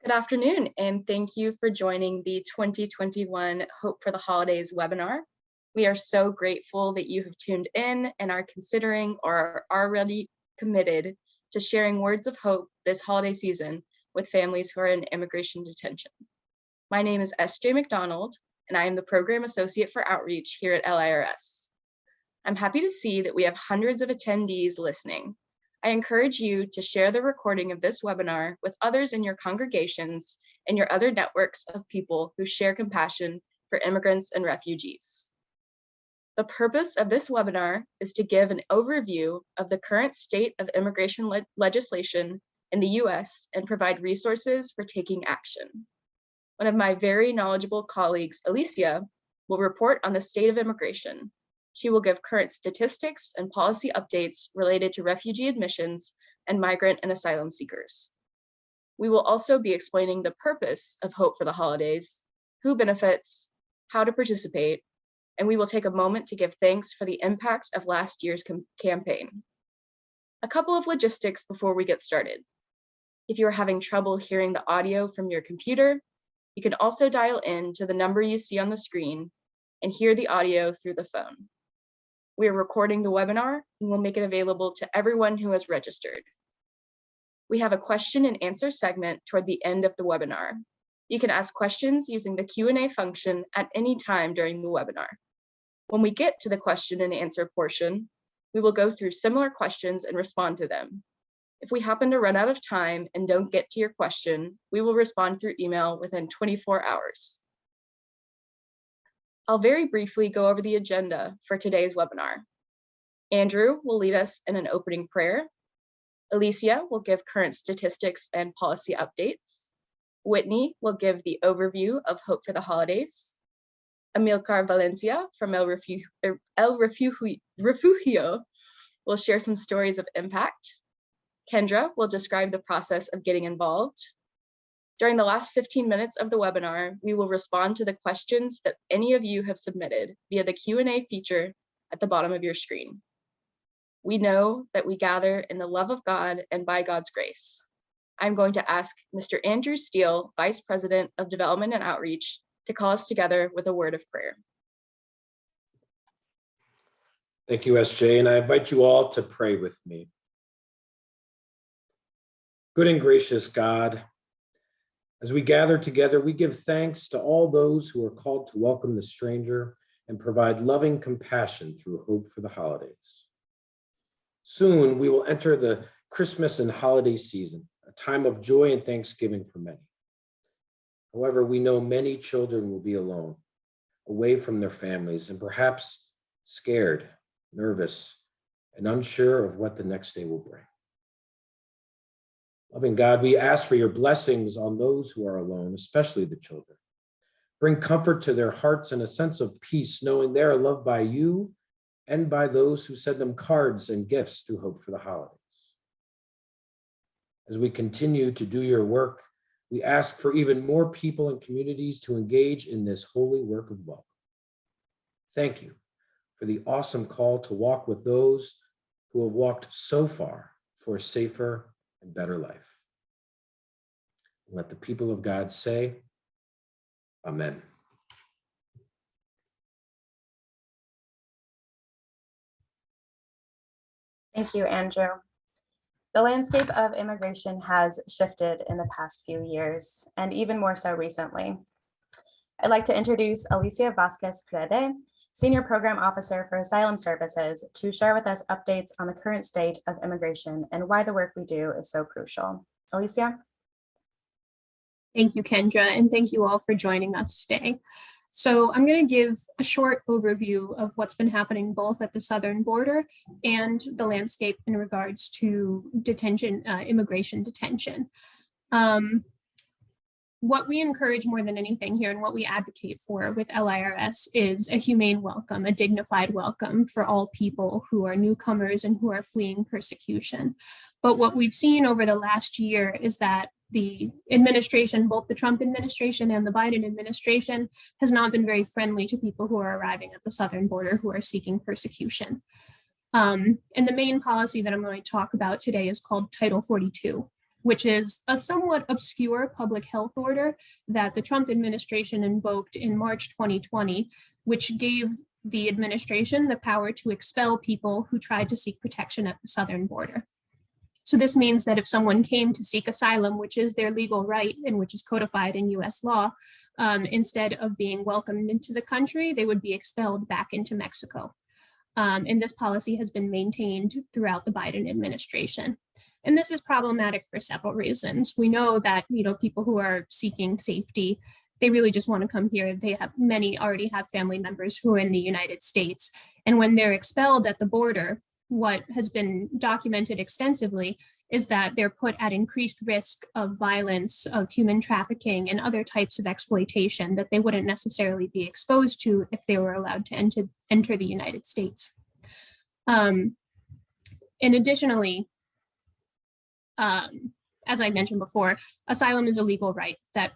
Good afternoon, and thank you for joining the 2021 Hope for the Holidays webinar. We are so grateful that you have tuned in and are considering or are already committed to sharing words of hope this holiday season with families who are in immigration detention. My name is S.J. McDonald, and I am the Program Associate for Outreach here at LIRS. I'm happy to see that we have hundreds of attendees listening. I encourage you to share the recording of this webinar with others in your congregations and your other networks of people who share compassion for immigrants and refugees. The purpose of this webinar is to give an overview of the current state of immigration legislation in the US and provide resources for taking action. One of my very knowledgeable colleagues, Alicia, will report on the state of immigration. She will give current statistics and policy updates related to refugee admissions and migrant and asylum seekers. We will also be explaining the purpose of Hope for the Holidays, who benefits, how to participate, and we will take a moment to give thanks for the impact of last year's campaign. A couple of logistics before we get started. If you are having trouble hearing the audio from your computer, you can also dial in to the number you see on the screen and hear the audio through the phone. We are recording the webinar and will make it available to everyone who has registered. We have a question and answer segment toward the end of the webinar. You can ask questions using the Q&A function at any time during the webinar. When we get to the question and answer portion, we will go through similar questions and respond to them. If we happen to run out of time and don't get to your question, we will respond through email within 24 hours. I'll very briefly go over the agenda for today's webinar. Andrew will lead us in an opening prayer. Alicia will give current statistics and policy updates. Whitney will give the overview of Hope for the Holidays. Amilcar Valencia from El Refugio will share some stories of impact. Kendra will describe the process of getting involved. During the last 15 minutes of the webinar, we will respond to the questions that any of you have submitted via the Q&A feature at the bottom of your screen. We know that we gather in the love of God and by God's grace. I'm going to ask Mr. Andrew Steele, Vice President of Development and Outreach, to call us together with a word of prayer. Thank you, SJ, and I invite you all to pray with me. Good and gracious God, as we gather together, we give thanks to all those who are called to welcome the stranger and provide loving compassion through Hope for the Holidays. Soon, we will enter the Christmas and holiday season, a time of joy and thanksgiving for many. However, we know many children will be alone, away from their families, and perhaps scared, nervous, and unsure of what the next day will bring. Loving God, we ask for your blessings on those who are alone, especially the children. Bring comfort to their hearts and a sense of peace, knowing they are loved by you and by those who send them cards and gifts through Hope for the Holidays. As we continue to do your work, we ask for even more people and communities to engage in this holy work of welcome. Thank you for the awesome call to walk with those who have walked so far for a safer and better life. Let the people of God say, Amen. Thank you, Andrew. The landscape of immigration has shifted in the past few years, and even more so recently. I'd like to introduce Alicia Vasquez-Prede, Senior Program Officer for Asylum Services, to share with us updates on the current state of immigration and why the work we do is so crucial. Alicia? Thank you, Kendra, and thank you all for joining us today. So I'm going to give a short overview of what's been happening both at the southern border and the landscape in regards to detention, immigration detention. What we encourage more than anything here and what we advocate for with LIRS is a humane welcome, a dignified welcome for all people who are newcomers and who are fleeing persecution. But what we've seen over the last year is that the administration, both the Trump administration and the Biden administration, has not been very friendly to people who are arriving at the southern border who are seeking persecution. And the main policy that I'm going to talk about today is called Title 42, which is a somewhat obscure public health order that the Trump administration invoked in March 2020, which gave the administration the power to expel people who tried to seek protection at the southern border. So this means that if someone came to seek asylum, which is their legal right and which is codified in US law, instead of being welcomed into the country, they would be expelled back into Mexico. And this policy has been maintained throughout the Biden administration. And this is problematic for several reasons. We know that, people who are seeking safety, they really just want to come here. Many already have family members who are in the United States. And when they're expelled at the border, what has been documented extensively is that they're put at increased risk of violence, of human trafficking, and other types of exploitation that they wouldn't necessarily be exposed to if they were allowed to enter the United States. And additionally, as I mentioned before, asylum is a legal right that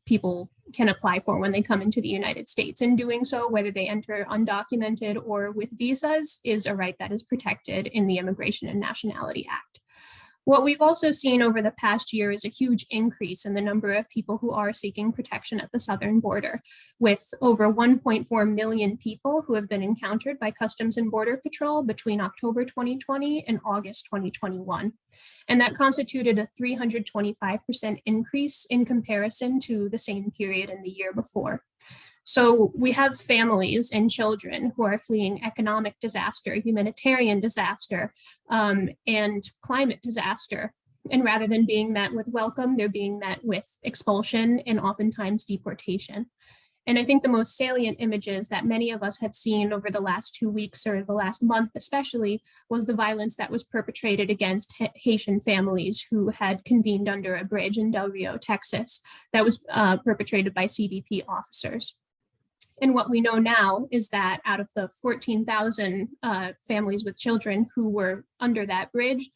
people can apply for when they come into the United States. In doing so, whether they enter undocumented or with visas, is a right that is protected in the Immigration and Nationality Act. What we've also seen over the past year is a huge increase in the number of people who are seeking protection at the southern border, with over 1.4 million people who have been encountered by Customs and Border Patrol between October 2020 and August 2021. And that constituted a 325% increase in comparison to the same period in the year before. So we have families and children who are fleeing economic disaster, humanitarian disaster, and climate disaster. And rather than being met with welcome, they're being met with expulsion and oftentimes deportation. And I think the most salient images that many of us have seen over the last 2 weeks or the last month especially was the violence that was perpetrated against Haitian families who had convened under a bridge in Del Rio, Texas, that was perpetrated by CBP officers. And what we know now is that out of the 14,000 families with children who were under that bridge,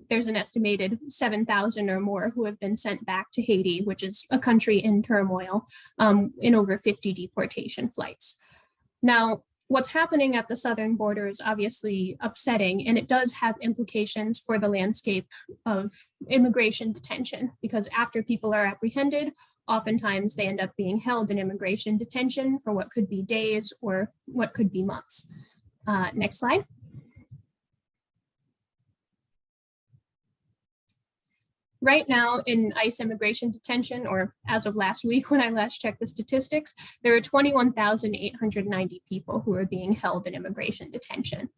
there's an estimated 7,000 or more who have been sent back to Haiti, which is a country in turmoil, in over 50 deportation flights. Now, what's happening at the southern border is obviously upsetting, and it does have implications for the landscape of immigration detention, because after people are apprehended, oftentimes they end up being held in immigration detention for what could be days or what could be months. Next slide. Right now in ICE immigration detention, or as of last week when I last checked the statistics, there are 21,890 people who are being held in immigration detention.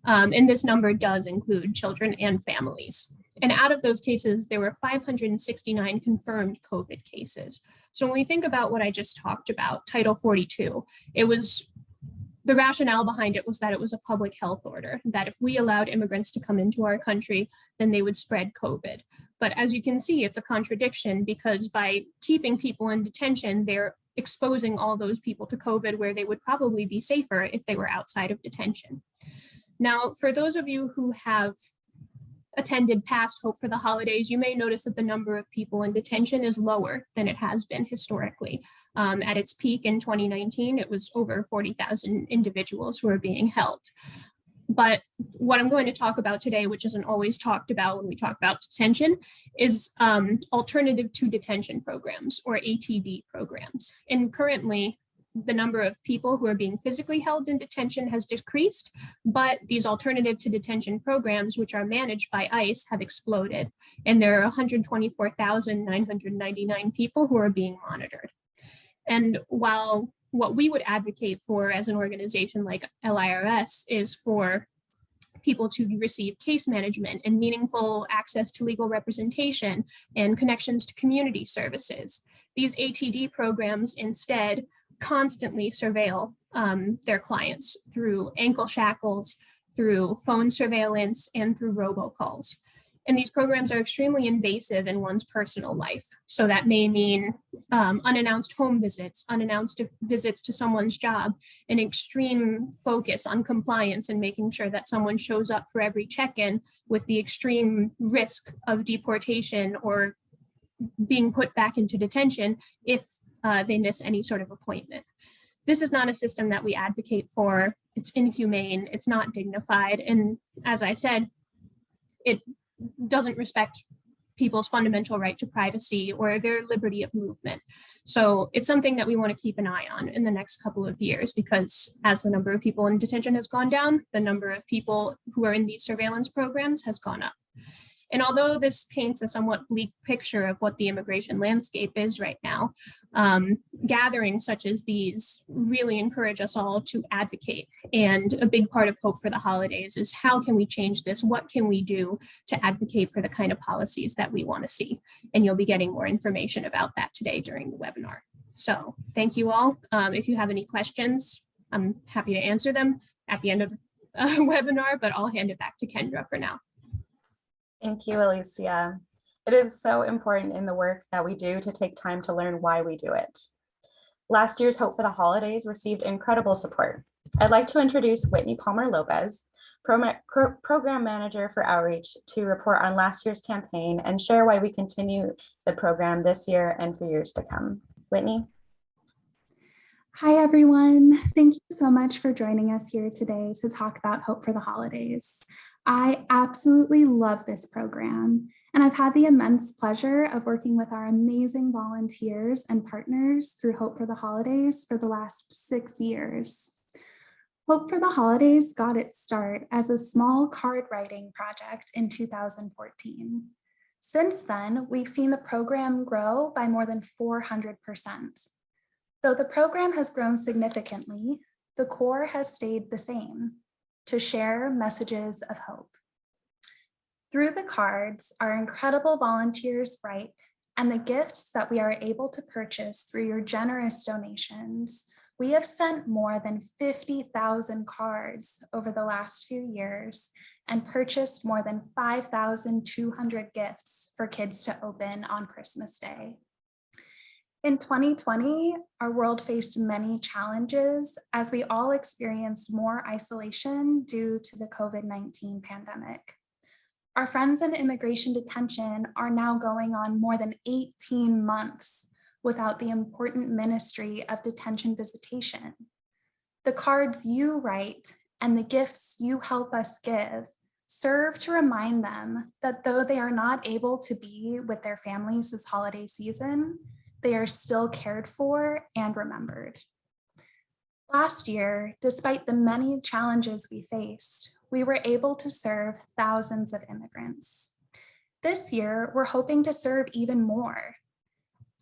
And this number does include children and families. And out of those cases, there were 569 confirmed COVID cases. So when we think about what I just talked about, Title 42, the rationale behind it was that it was a public health order, that if we allowed immigrants to come into our country, then they would spread COVID. But as you can see, it's a contradiction, because by keeping people in detention, they're exposing all those people to COVID where they would probably be safer if they were outside of detention. Now, for those of you who have attended past Hope for the Holidays, you may notice that the number of people in detention is lower than it has been historically. At its peak in 2019, it was over 40,000 individuals who are being held. But what I'm going to talk about today, which isn't always talked about when we talk about detention, is alternative to detention programs, or ATD programs. And currently, the number of people who are being physically held in detention has decreased, but these alternative to detention programs, which are managed by ICE, have exploded. And there are 124,999 people who are being monitored. And while what we would advocate for as an organization like LIRS is for people to receive case management and meaningful access to legal representation and connections to community services, these ATD programs instead constantly surveil their clients through ankle shackles, through phone surveillance, and through robocalls. And these programs are extremely invasive in one's personal life. So that may mean unannounced home visits, unannounced visits to someone's job, an extreme focus on compliance and making sure that someone shows up for every check-in, with the extreme risk of deportation or being put back into detention if they miss any sort of appointment. This is not a system that we advocate for. It's inhumane, it's not dignified. And as I said, it doesn't respect people's fundamental right to privacy or their liberty of movement. So it's something that we want to keep an eye on in the next couple of years, because as the number of people in detention has gone down, the number of people who are in these surveillance programs has gone up. And although this paints a somewhat bleak picture of what the immigration landscape is right now, gatherings such as these really encourage us all to advocate. And a big part of Hope for the Holidays is how can we change this? What can we do to advocate for the kind of policies that we want to see? And you'll be getting more information about that today during the webinar. So thank you all. If you have any questions, I'm happy to answer them at the end of the webinar, but I'll hand it back to Kendra for now. Thank you, Alicia. It is so important in the work that we do to take time to learn why we do it. Last year's Hope for the Holidays received incredible support. I'd like to introduce Whitney Palmer Lopez, Program Manager for Outreach, to report on last year's campaign and share why we continue the program this year and for years to come. Whitney. Hi, everyone. Thank you so much for joining us here today to talk about Hope for the Holidays. I absolutely love this program, and I've had the immense pleasure of working with our amazing volunteers and partners through Hope for the Holidays for the last 6 years. Hope for the Holidays got its start as a small card writing project in 2014. Since then, we've seen the program grow by more than 400%. Though the program has grown significantly, the core has stayed the same: to share messages of hope. Through the cards our incredible volunteers write and the gifts that we are able to purchase through your generous donations, we have sent more than 50,000 cards over the last few years and purchased more than 5,200 gifts for kids to open on Christmas Day. In 2020, our world faced many challenges as we all experienced more isolation due to the COVID-19 pandemic. Our friends in immigration detention are now going on more than 18 months without the important ministry of detention visitation. The cards you write and the gifts you help us give serve to remind them that though they are not able to be with their families this holiday season, they are still cared for and remembered. Last year, despite the many challenges we faced, we were able to serve thousands of immigrants. This year, we're hoping to serve even more.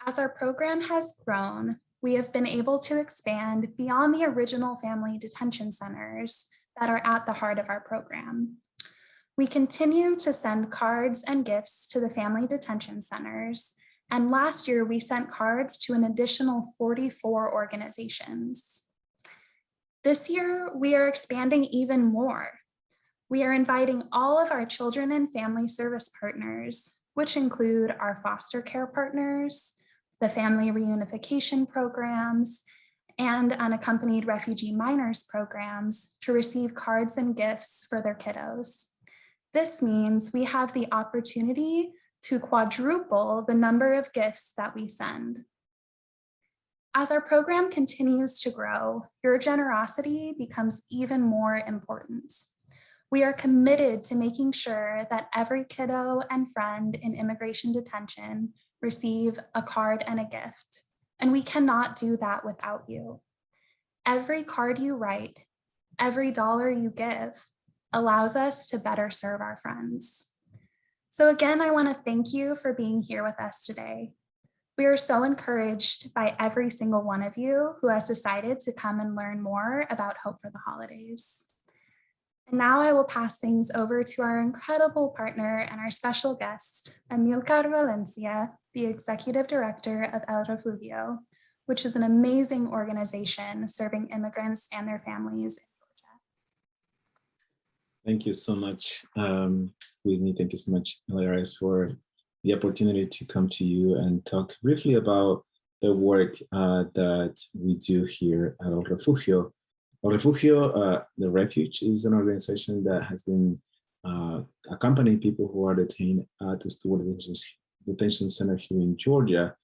As our program has grown, we have been able to expand beyond the original family detention centers that are at the heart of our program. We continue to send cards and gifts to the family detention centers, and last year, we sent cards to an additional 44 organizations. This year, we are expanding even more. We are inviting all of our children and family service partners, which include our foster care partners, the family reunification programs, and unaccompanied refugee minors programs, to receive cards and gifts for their kiddos. This means we have the opportunity to quadruple the number of gifts that we send. As our program continues to grow, your generosity becomes even more important. We are committed to making sure that every kiddo and friend in immigration detention receive a card and a gift, and we cannot do that without you. Every card you write, every dollar you give, allows us to better serve our friends. So again, I want to thank you for being here with us today. We are so encouraged by every single one of you who has decided to come and learn more about Hope for the Holidays. And now I will pass things over to our incredible partner and our special guest, Amilcar Valencia, the Executive Director of El Refugio, which is an amazing organization serving immigrants and their families in Georgia. Thank you so much, Whitney. Thank you so much, LRS, for the opportunity to come to you and talk briefly about the work that we do here at El Refugio. El Refugio, the Refuge, is an organization that has been accompanying people who are detained to Stewart Detention Center here in Georgia.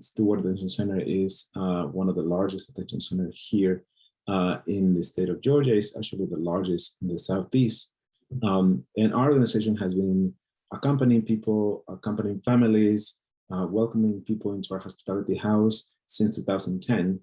Stewart Detention Center is one of the largest detention centers here in the state of Georgia. It's actually the largest in the Southeast. And our organization has been accompanying people, accompanying families, welcoming people into our hospitality house since 2010.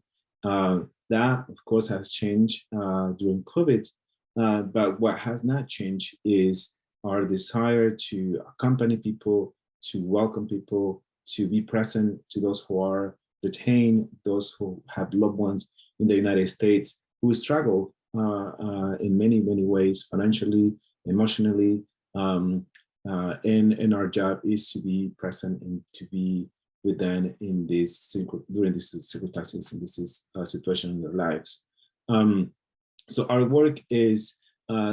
That, of course, has changed during COVID, but what has not changed is our desire to accompany people, to welcome people, to be present to those who are detained, those who have loved ones in the United States who struggle in many, many ways, financially, emotionally, and our job is to be present and to be with them in during these circumstances, in this situation in their lives. So our work is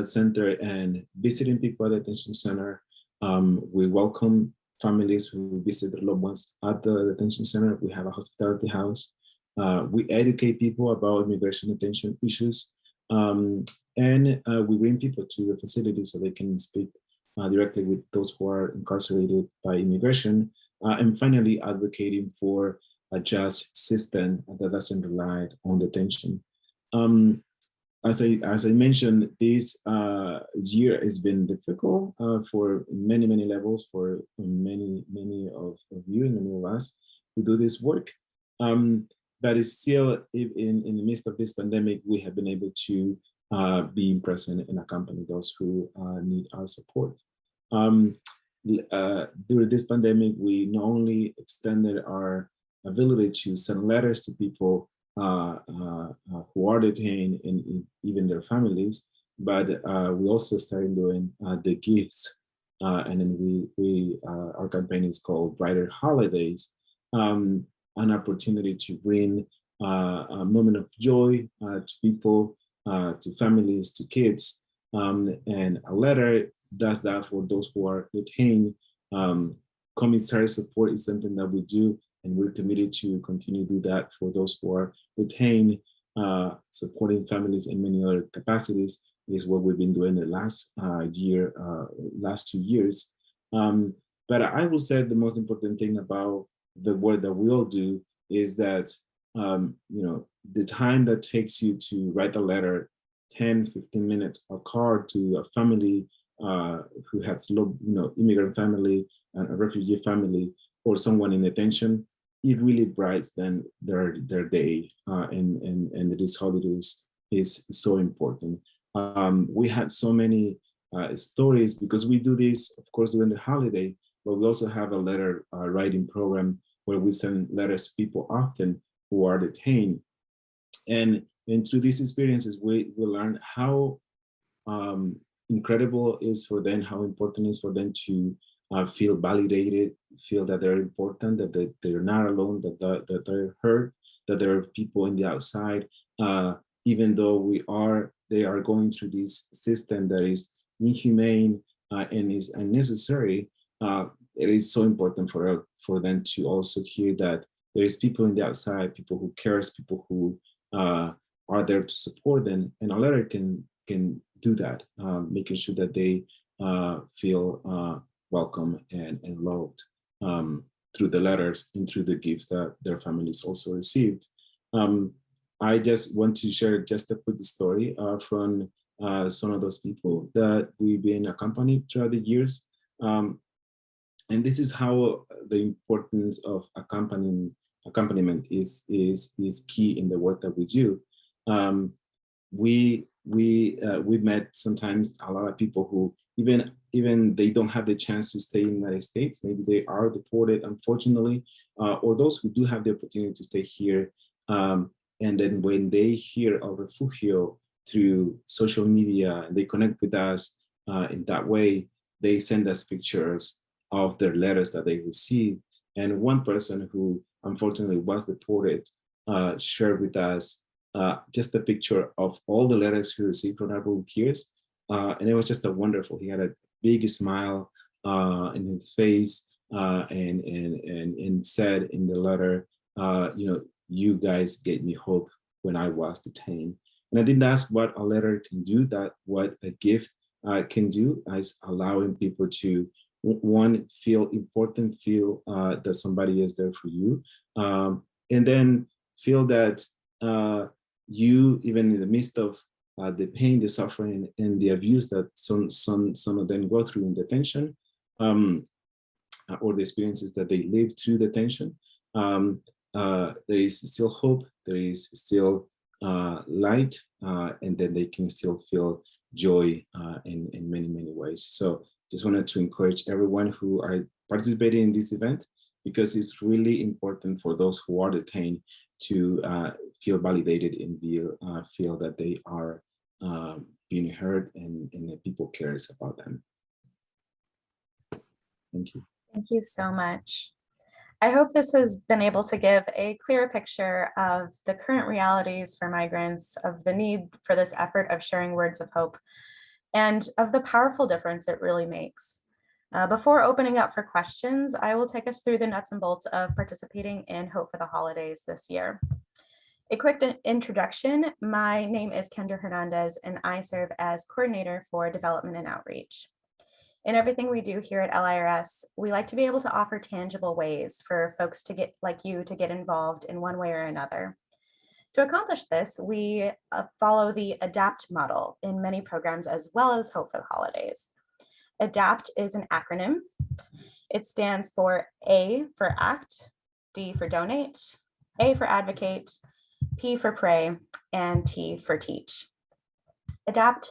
centered in visiting people at the detention center. We welcome families who visit their loved ones at the detention center. We have a hospitality house. We educate people about immigration detention issues. And we bring people to the facility so they can speak directly with those who are incarcerated by immigration. And finally, advocating for a just system that doesn't rely on detention. As I mentioned, this year has been difficult for many, many levels, for many of you and many of us who do this work. But it's still, in the midst of this pandemic, we have been able to be present and accompany those who need our support. During this pandemic, we not only extended our ability to send letters to people who are detained and even their families, but we also started doing the gifts. And then our campaign is called Brighter Holidays, an opportunity to bring a moment of joy to people, to families, to kids. And a letter does that for those who are detained. Commissary support is something that we do, and we're committed to continue to do that for those who are detained. Supporting families in many other capacities is what we've been doing the last last 2 years. But I will say the most important thing about the work that we all do is that the time that takes you to write a letter, 10, 15 minutes, a card to a family who has immigrant family and a refugee family, or someone in detention, it really brightens then their day, and these holidays is so important. We had so many stories because we do this, of course, during the holiday, but we also have a letter writing program where we send letters to people often who are detained. And through these experiences, we learn how incredible it is for them, how important it is for them to feel validated, feel that they're important, that they're not alone, that they're heard, that there are people in the outside, even though they are going through this system that is inhumane and is unnecessary. It is so important for them to also hear that there is people in the outside, people who cares, people who are there to support them, and a letter can do that, making sure that they feel welcome and loved through the letters and through the gifts that their families also received. I just want to share just a quick story from some of those people that we've been accompanied throughout the years. And this is how the importance of accompaniment is key in the work that we do. We met sometimes a lot of people who even they don't have the chance to stay in the United States. Maybe they are deported, unfortunately, or those who do have the opportunity to stay here. And then when they hear of Refugio through social media, and they connect with us in that way, they send us pictures of their letters that they received. And one person who unfortunately was deported shared with us just a picture of all the letters he received from our volunteers. And it was just wonderful. He had a big smile in his face and said in the letter, you guys gave me hope when I was detained. And I think that's what a letter can do, that what a gift can do, is allowing people to, one, feel important, feel that somebody is there for you, and then feel that you, even in the midst of the pain, the suffering, and the abuse that some of them go through in detention, or the experiences that they live through detention, there is still hope, there is still light, and then they can still feel joy in many, many ways. So just wanted to encourage everyone who are participating in this event, because it's really important for those who are detained to feel validated and feel that they are being heard and that people cares about them. Thank you. Thank you so much. I hope this has been able to give a clearer picture of the current realities for migrants, of the need for this effort of sharing words of hope, and of the powerful difference it really makes. Before opening up for questions, I will take us through the nuts and bolts of participating in Hope for the Holidays this year. A quick introduction. My name is Kendra Hernandez, and I serve as coordinator for development and outreach. In everything we do here at LIRS, we like to be able to offer tangible ways for folks to get involved in one way or another. To accomplish this, we follow the ADAPT model in many programs, as well as Hope for the Holidays. ADAPT is an acronym. It stands for A for act, D for donate, A for advocate, P for pray, and T for teach. ADAPT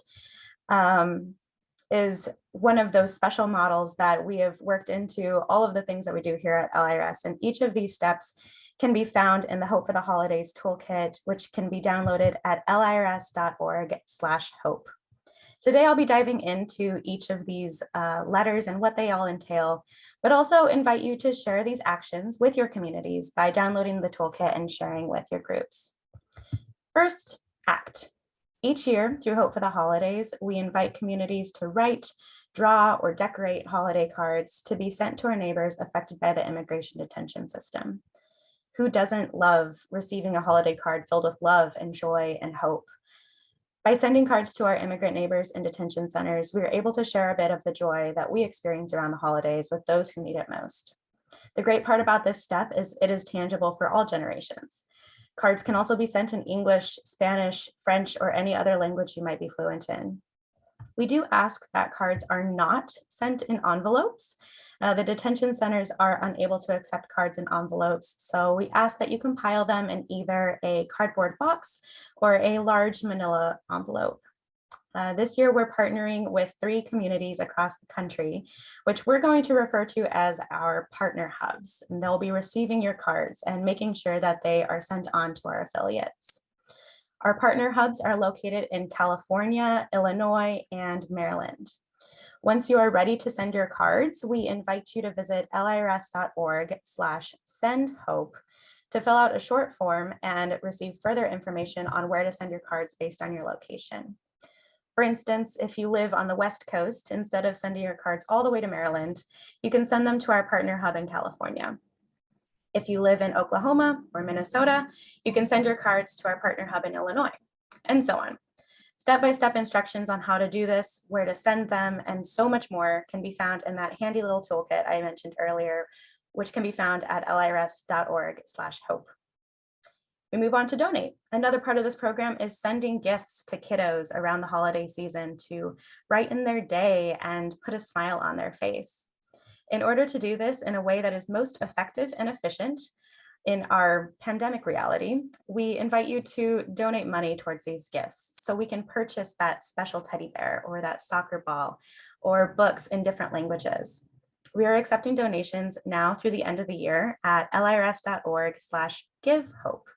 is one of those special models that we have worked into all of the things that we do here at LIRS, and each of these steps can be found in the Hope for the Holidays toolkit, which can be downloaded at lirs.org/hope. Today, I'll be diving into each of these letters and what they all entail, but also invite you to share these actions with your communities by downloading the toolkit and sharing with your groups. First, ACT. Each year through Hope for the Holidays, we invite communities to write, draw, or decorate holiday cards to be sent to our neighbors affected by the immigration detention system. Who doesn't love receiving a holiday card filled with love and joy and hope? By sending cards to our immigrant neighbors in detention centers, we are able to share a bit of the joy that we experience around the holidays with those who need it most. The great part about this step is it is tangible for all generations. Cards can also be sent in English, Spanish, French, or any other language you might be fluent in. We do ask that cards are not sent in envelopes. The detention centers are unable to accept cards in envelopes, so we ask that you compile them in either a cardboard box or a large manila envelope. This year, we're partnering with 3 communities across the country, which we're going to refer to as our partner hubs. And they'll be receiving your cards and making sure that they are sent on to our affiliates. Our partner hubs are located in California, Illinois, and Maryland. Once you are ready to send your cards, we invite you to visit lirs.org/sendhope to fill out a short form and receive further information on where to send your cards based on your location. For instance, if you live on the West Coast, instead of sending your cards all the way to Maryland, you can send them to our partner hub in California. If you live in Oklahoma or Minnesota, you can send your cards to our partner hub in Illinois, and so on. Step-by-step instructions on how to do this, where to send them, and so much more can be found in that handy little toolkit I mentioned earlier, which can be found at lirs.org/hope. We move on to donate. Another part of this program is sending gifts to kiddos around the holiday season to brighten their day and put a smile on their face. In order to do this in a way that is most effective and efficient in our pandemic reality, we invite you to donate money towards these gifts so we can purchase that special teddy bear or that soccer ball or books in different languages. We are accepting donations now through the end of the year at lirs.org/givehope.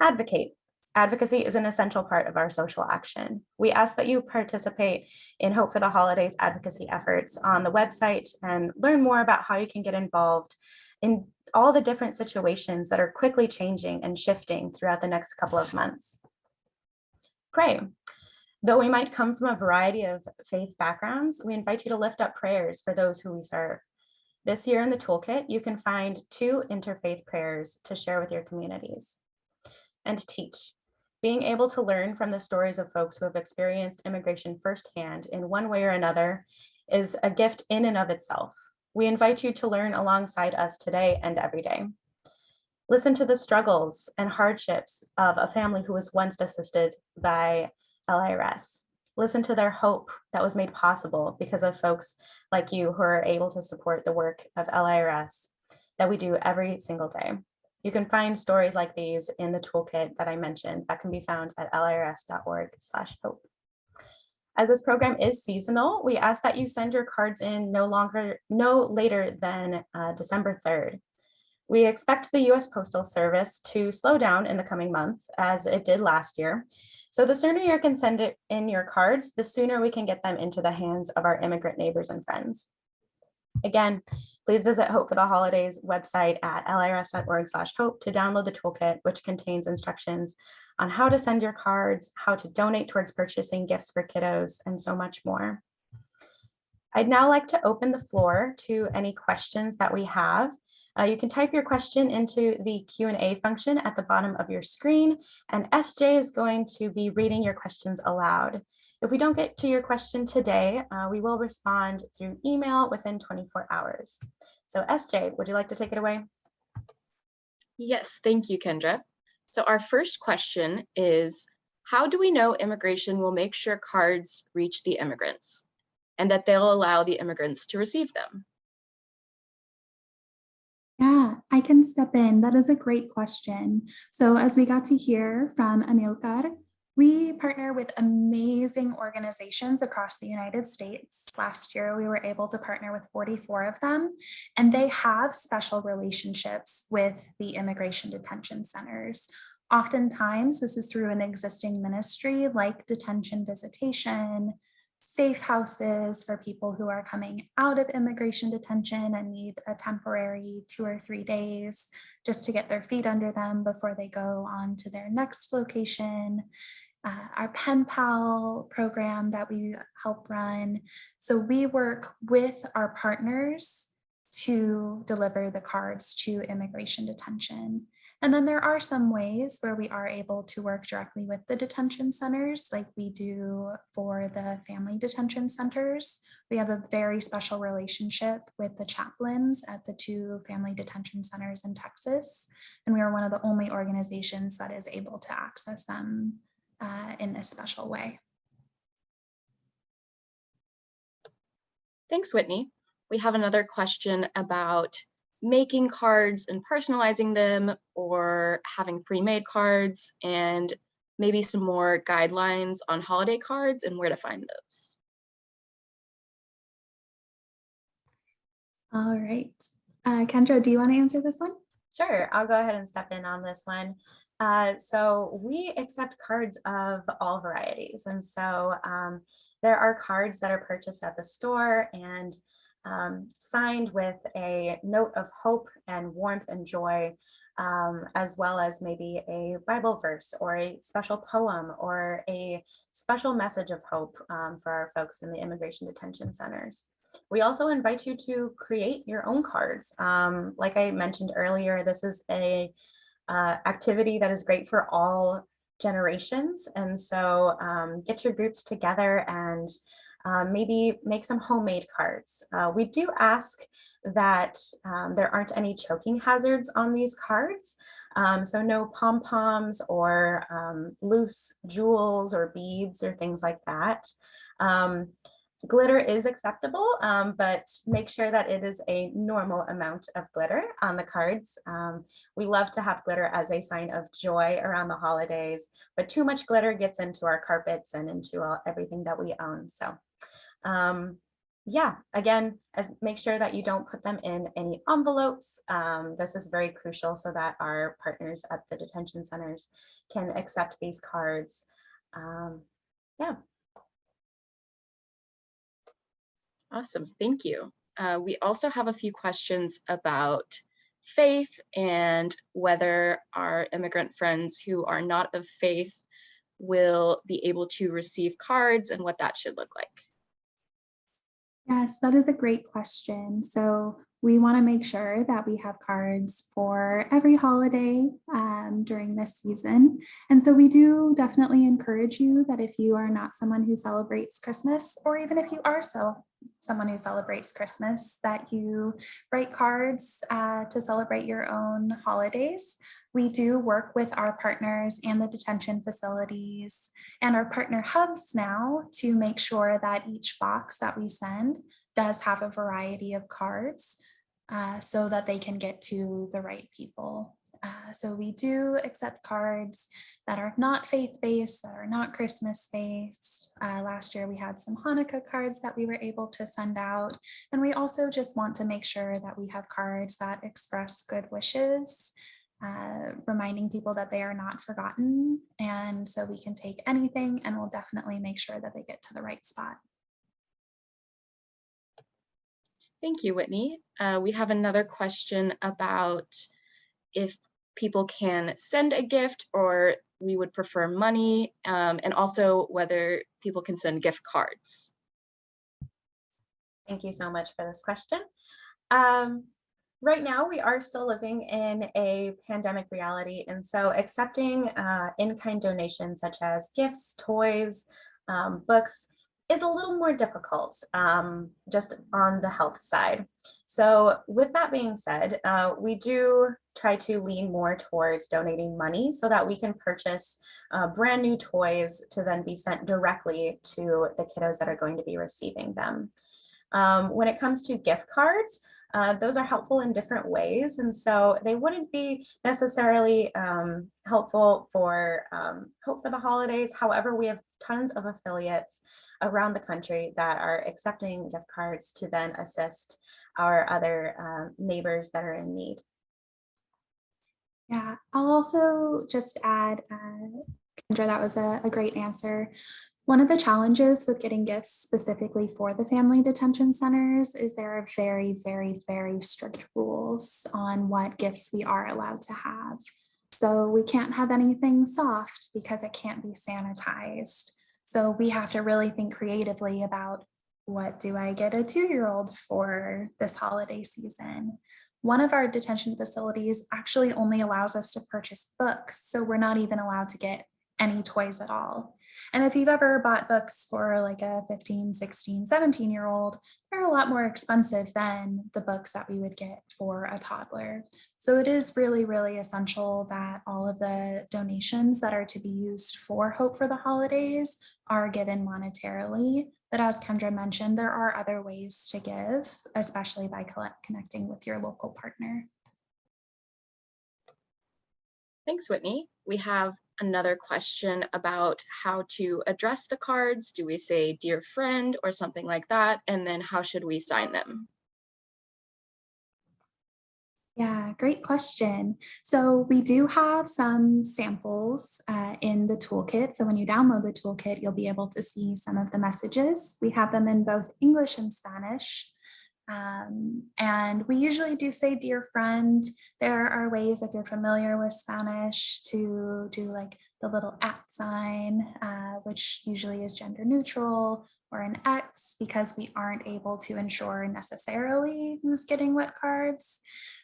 Advocate. Advocacy is an essential part of our social action. We ask that you participate in Hope for the Holidays advocacy efforts on the website and learn more about how you can get involved in all the different situations that are quickly changing and shifting throughout the next couple of months. Pray. Though we might come from a variety of faith backgrounds, we invite you to lift up prayers for those who we serve. This year in the toolkit, you can find 2 interfaith prayers to share with your communities. And teach. Being able to learn from the stories of folks who have experienced immigration firsthand in one way or another is a gift in and of itself. We invite you to learn alongside us today and every day. Listen to the struggles and hardships of a family who was once assisted by LIRS. listen to their hope that was made possible because of folks like you who are able to support the work of LIRS that we do every single day. You can find stories like these in the toolkit that I mentioned that can be found at lirs.org/hope. As this program is seasonal, we ask that you send your cards in no later than December 3rd. We expect the US Postal Service to slow down in the coming months, as it did last year. So the sooner you can send it in your cards, the sooner we can get them into the hands of our immigrant neighbors and friends. Again, please visit Hope for the Holidays website at lirs.org/hope to download the toolkit, which contains instructions on how to send your cards, how to donate towards purchasing gifts for kiddos, and so much more. I'd now like to open the floor to any questions that we have. You can type your question into the Q&A function at the bottom of your screen, and SJ is going to be reading your questions aloud. If we don't get to your question today, we will respond through email within 24 hours. So SJ, would you like to take it away? Yes, thank you, Kendra. So our first question is, how do we know immigration will make sure cards reach the immigrants and that they'll allow the immigrants to receive them? Yeah, I can step in. That is a great question. So as we got to hear from Amilcar, we partner with amazing organizations across the United States. Last year, we were able to partner with 44 of them, and they have special relationships with the immigration detention centers. Oftentimes, this is through an existing ministry like Detention Visitation, safe houses for people who are coming out of immigration detention and need a temporary 2 or 3 days just to get their feet under them before they go on to their next location. Our Pen Pal program that we help run. So we work with our partners to deliver the cards to immigration detention. And then there are some ways where we are able to work directly with the detention centers, like we do for the family detention centers. We have a very special relationship with the chaplains at the 2 family detention centers in Texas. And we are one of the only organizations that is able to access them in this special way. Thanks, Whitney. We have another question about making cards and personalizing them, or having pre-made cards, and maybe some more guidelines on holiday cards and where to find those. All right. Kendra, do you want to answer this one? Sure, I'll go ahead and step in on this one. So we accept cards of all varieties. And so there are cards that are purchased at the store and signed with a note of hope and warmth and joy, as well as maybe a Bible verse or a special poem or a special message of hope for our folks in the immigration detention centers. We also invite you to create your own cards. Like I mentioned earlier, this is a activity that is great for all generations. And so get your groups together and maybe make some homemade cards. We do ask that there aren't any choking hazards on these cards. So no pom-poms or loose jewels or beads or things like that. Glitter is acceptable, but make sure that it is a normal amount of glitter on the cards. We love to have glitter as a sign of joy around the holidays, but too much glitter gets into our carpets and into everything that we own. So yeah, again, make sure that you don't put them in any envelopes. This is very crucial so that our partners at the detention centers can accept these cards. Yeah. Awesome, thank you. We also have a few questions about faith and whether our immigrant friends who are not of faith will be able to receive cards and what that should look like. Yes, that is a great question. So We want to make sure that we have cards for every holiday during this season. And so we do definitely encourage you that if you are not someone who celebrates Christmas, or even if you are someone who celebrates Christmas, that you write cards to celebrate your own holidays. We do work with our partners and the detention facilities and our partner hubs now to make sure that each box that we send does have a variety of cards so that they can get to the right people. So we do accept cards that are not faith-based, that are not Christmas-based. Last year we had some Hanukkah cards that we were able to send out. And we also just want to make sure that we have cards that express good wishes, reminding people that they are not forgotten. And so we can take anything and we'll definitely make sure that they get to the right spot. Thank you, Whitney. We have another question about if people can send a gift or we would prefer money, and also whether people can send gift cards. Thank you so much for this question. Right now, we are still living in a pandemic reality, and so accepting in-kind donations such as gifts, toys, books is a little more difficult just on the health side. So with that being said, we do try to lean more towards donating money so that we can purchase brand new toys to then be sent directly to the kiddos that are going to be receiving them. When it comes to gift cards, those are helpful in different ways. And so they wouldn't be necessarily helpful for Hope for the Holidays. However, we have tons of affiliates around the country that are accepting gift cards to then assist our other neighbors that are in need. Yeah, I'll also just add, Kendra, that was a great answer. One of the challenges with getting gifts specifically for the family detention centers is there are very, very, very strict rules on what gifts we are allowed to have. So we can't have anything soft because it can't be sanitized. So we have to really think creatively about, what do I get a 2-year-old for this holiday season? One of our detention facilities actually only allows us to purchase books. So we're not even allowed to get any toys at all. And if you've ever bought books for like a 15, 16, 17-year-old, they're a lot more expensive than the books that we would get for a toddler. So it is really, really essential that all of the donations that are to be used for Hope for the Holidays are given monetarily. But as Kendra mentioned, there are other ways to give, especially by connecting with your local partner. Thanks, Whitney. We have another question about how to address the cards. Do we say dear friend or something like that? And then how should we sign them? Yeah, great question. So we do have some samples in the toolkit. So when you download the toolkit, you'll be able to see some of the messages. We have them in both English and Spanish. And we usually do say dear friend. There are ways, if you're familiar with Spanish, to do like the little @ sign, which usually is gender neutral, or an X, because we aren't able to ensure necessarily who's getting what cards.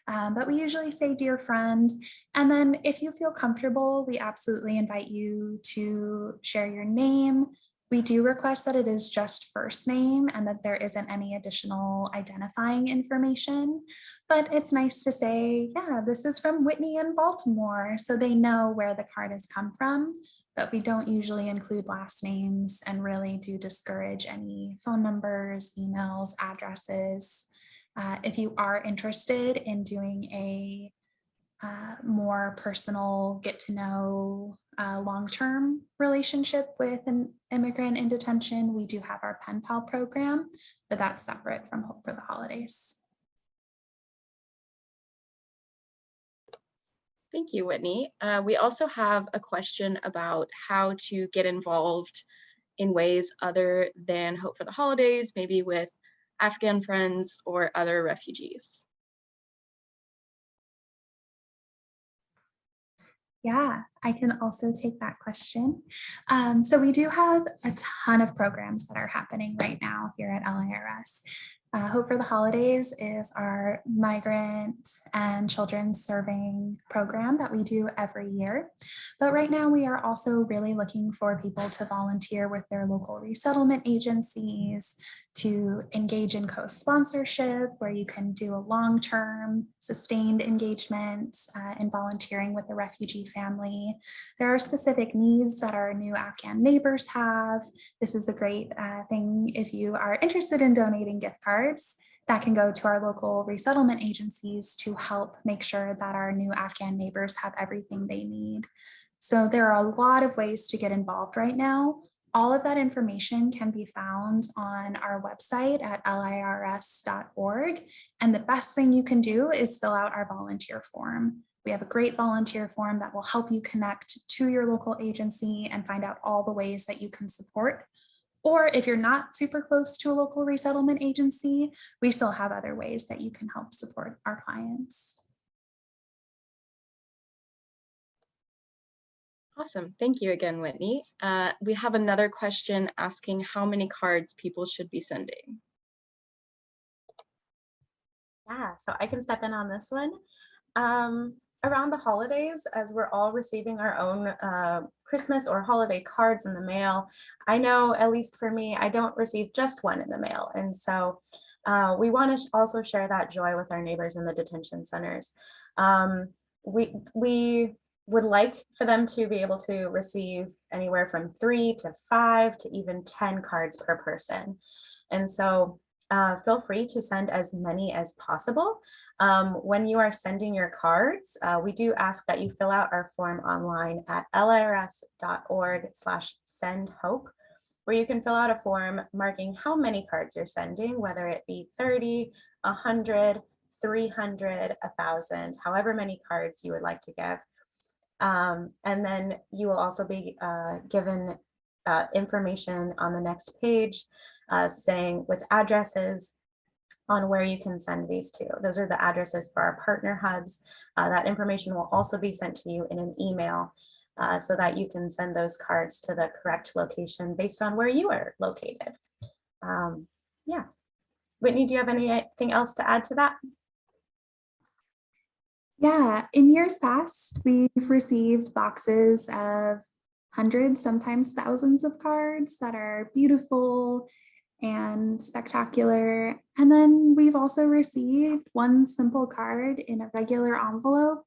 But we usually say dear friend. And then if you feel comfortable, we absolutely invite you to share your name. We do request that it is just first name and that there isn't any additional identifying information. But it's nice to say, yeah, this is from Whitney in Baltimore, so they know where the card has come from. But we don't usually include last names and really do discourage any phone numbers, emails, addresses. If you are interested in doing a more personal get to know long-term relationship with an immigrant in detention, we do have our Pen Pal program, but that's separate from Hope for the Holidays. Thank you, Whitney. We also have a question about how to get involved in ways other than Hope for the Holidays, maybe with Afghan friends or other refugees. Yeah, I can also take that question. So we do have a ton of programs that are happening right now here at LIRS. Hope for the Holidays is our migrant and children serving program that we do every year. But right now we are also really looking for people to volunteer with their local resettlement agencies, to engage in co-sponsorship where you can do a long-term sustained engagement in volunteering with a refugee family. There are specific needs that our new Afghan neighbors have. This is a great thing if you are interested in donating gift cards that can go to our local resettlement agencies to help make sure that our new Afghan neighbors have everything they need. So there are a lot of ways to get involved right now. All of that information can be found on our website at lirs.org. And the best thing you can do is fill out our volunteer form. We have a great volunteer form that will help you connect to your local agency and find out all the ways that you can support. Or if you're not super close to a local resettlement agency, we still have other ways that you can help support our clients. Awesome. Thank you again, Whitney. We have another question asking how many cards people should be sending. Yeah, so I can step in on this one. Around the holidays, as we're all receiving our own Christmas or holiday cards in the mail, I know, at least for me, I don't receive just one in the mail. And so we want to also share that joy with our neighbors in the detention centers. We would like for them to be able to receive anywhere from 3 to 5 to even 10 cards per person. And so feel free to send as many as possible. When you are sending your cards, we do ask that you fill out our form online at lirs.org/sendhope, where you can fill out a form marking how many cards you're sending, whether it be 30, 100, 300, 1,000, however many cards you would like to give. And then you will also be given information on the next page saying with addresses on where you can send these to. Those are the addresses for our partner hubs. That information will also be sent to you in an email so that you can send those cards to the correct location based on where you are located. Yeah. Whitney, do you have anything else to add to that? Yeah, in years past, we've received boxes of hundreds, sometimes thousands of cards that are beautiful and spectacular. And then we've also received one simple card in a regular envelope,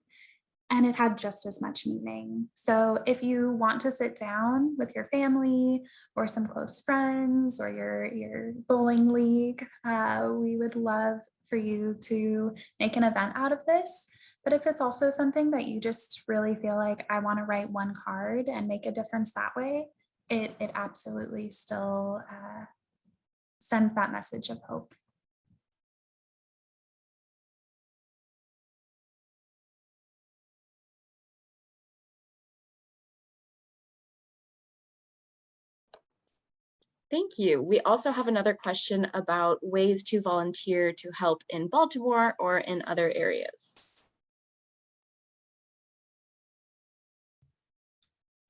and it had just as much meaning. So if you want to sit down with your family or some close friends or your bowling league, we would love for you to make an event out of this. But if it's also something that you just really feel like, I want to write one card and make a difference that way, it absolutely still sends that message of hope. Thank you. We also have another question about ways to volunteer to help in Baltimore or in other areas.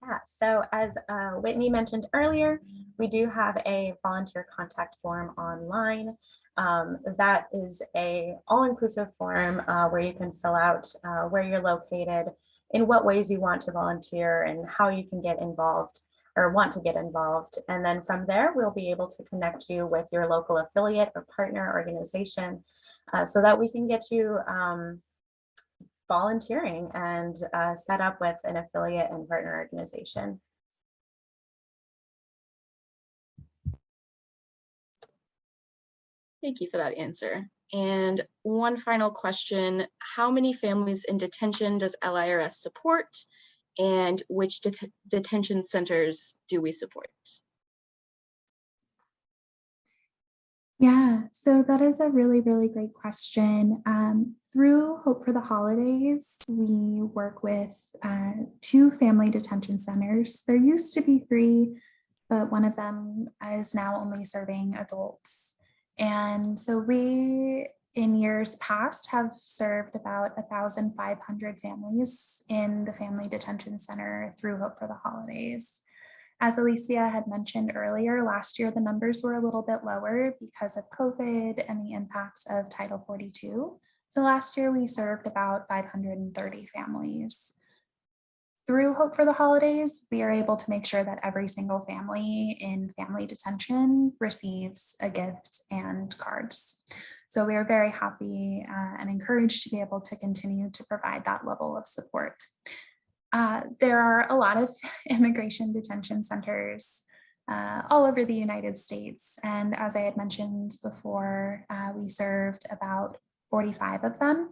Yeah, so as Whitney mentioned earlier, we do have a volunteer contact form online. That is a all-inclusive form where you can fill out where you're located, in what ways you want to volunteer, and how you can get involved or want to get involved. And then from there, we'll be able to connect you with your local affiliate or partner organization so that we can get you volunteering and set up with an affiliate and partner organization. Thank you for that answer. And one final question, how many families in detention does LIRS support, and which detention centers do we support? Yeah, so that is a really, really great question. Through Hope for the Holidays, we work with 2 family detention centers. There used to be 3, but one of them is now only serving adults. And so we, in years past, have served about 1,500 families in the family detention center through Hope for the Holidays. As Alicia had mentioned earlier, last year the numbers were a little bit lower because of COVID and the impacts of Title 42. So last year we served about 530 families. Through Hope for the Holidays, we are able to make sure that every single family in family detention receives a gift and cards. So we are very happy and encouraged to be able to continue to provide that level of support. There are a lot of immigration detention centers all over the United States. And as I had mentioned before, we served about 45 of them,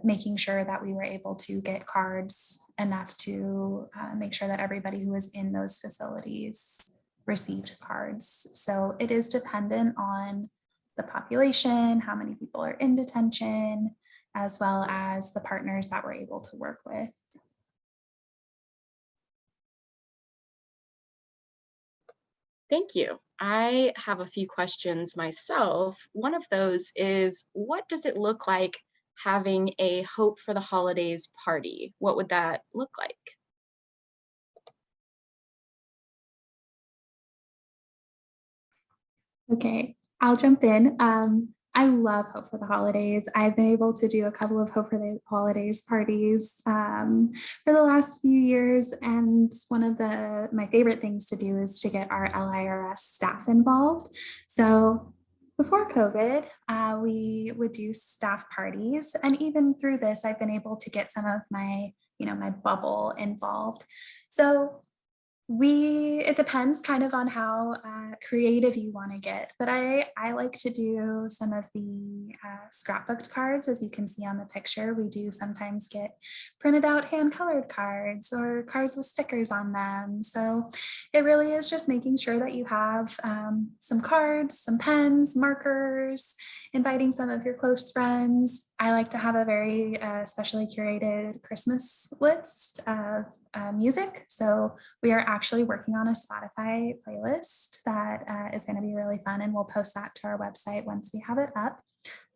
making sure that we were able to get cards enough to make sure that everybody who was in those facilities received cards. So it is dependent on the population, how many people are in detention, as well as the partners that we're able to work with. Thank you. I have a few questions myself. One of those is, what does it look like having a Hope for the Holidays party? What would that look like? Okay, I'll jump in. I love Hope for the Holidays. I've been able to do a couple of Hope for the Holidays parties for the last few years. And one of my favorite things to do is to get our LIRS staff involved. So before COVID, we would do staff parties. And even through this, I've been able to get some of my bubble involved. So it depends kind of on how creative you want to get, but I like to do some of the scrapbooked cards. As you can see on the picture, we do sometimes get printed out hand colored cards or cards with stickers on them. So it really is just making sure that you have some cards, some pens, markers, inviting some of your close friends. I like to have a very specially curated Christmas list of music. So we are actually working on a Spotify playlist that is going to be really fun, and we'll post that to our website once we have it up.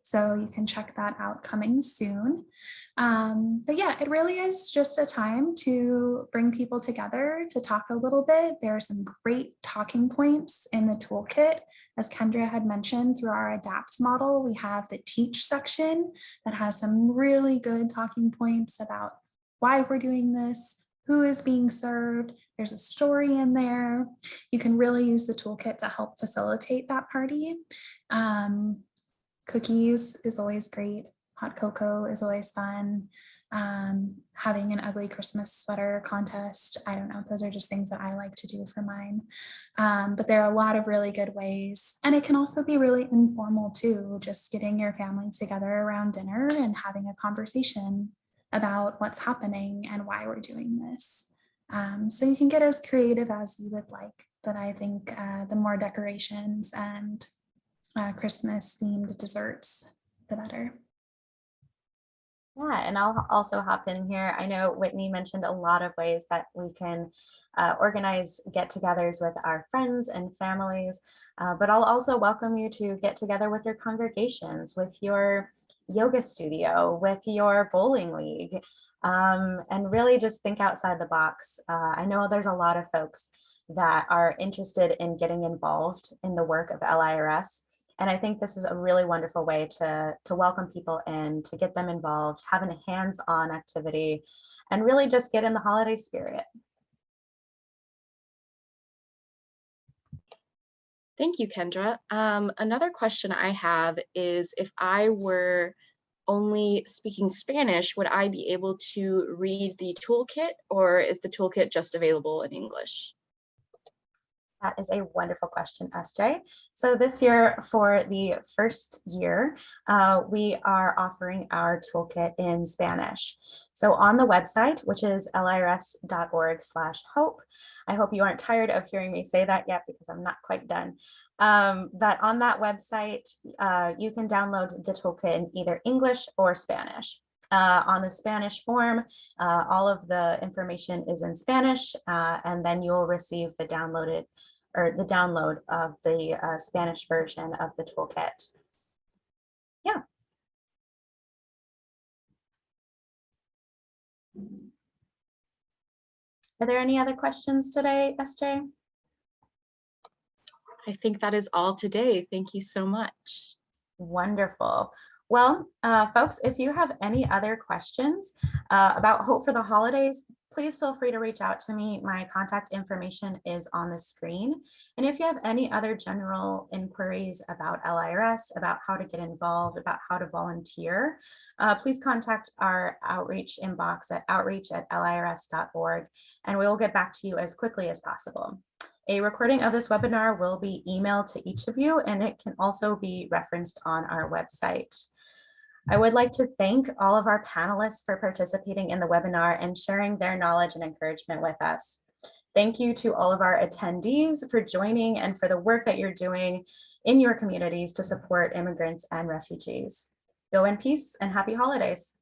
So you can check that out coming soon. But yeah, it really is just a time to bring people together to talk a little bit. There are some great talking points in the toolkit. As Kendra had mentioned, through our ADAPT model, we have the teach section that has some really good talking points about why we're doing this, who is being served. There's a story in there. You can really use the toolkit to help facilitate that party. Cookies is always great. Hot cocoa is always fun. Having an ugly Christmas sweater contest. I don't know. Those are just things that I like to do for mine. But there are a lot of really good ways. And it can also be really informal too. Just getting your family together around dinner and having a conversation about what's happening and why we're doing this. So you can get as creative as you would like. But I think the more decorations and Christmas themed desserts, the better. Yeah, and I'll also hop in here. I know Whitney mentioned a lot of ways that we can organize get-togethers with our friends and families, but I'll also welcome you to get together with your congregations, with your yoga studio, with your bowling league, and really just think outside the box. I know there's a lot of folks that are interested in getting involved in the work of LIRS. And I think this is a really wonderful way to welcome people in, to get them involved, having a hands-on activity, and really just get in the holiday spirit. Thank you, Kendra. Another question I have is, if I were only speaking Spanish, would I be able to read the toolkit, or is the toolkit just available in English? That is a wonderful question, SJ. So this year, for the first year, we are offering our toolkit in Spanish. So on the website, which is lirs.org/hope, I hope you aren't tired of hearing me say that yet, because I'm not quite done. But on that website, you can download the toolkit in either English or Spanish. On the Spanish form, all of the information is in Spanish, and then you'll receive the download of the Spanish version of the toolkit. Yeah. Are there any other questions today, SJ? I think that is all today. Thank you so much. Wonderful. Well, folks, if you have any other questions about Hope for the Holidays, please feel free to reach out to me. My contact information is on the screen. And if you have any other general inquiries about LIRS, about how to get involved, about how to volunteer, please contact our outreach inbox at outreach@lirs.org, and we will get back to you as quickly as possible. A recording of this webinar will be emailed to each of you, and it can also be referenced on our website. I would like to thank all of our panelists for participating in the webinar and sharing their knowledge and encouragement with us. Thank you to all of our attendees for joining and for the work that you're doing in your communities to support immigrants and refugees. Go in peace and happy holidays.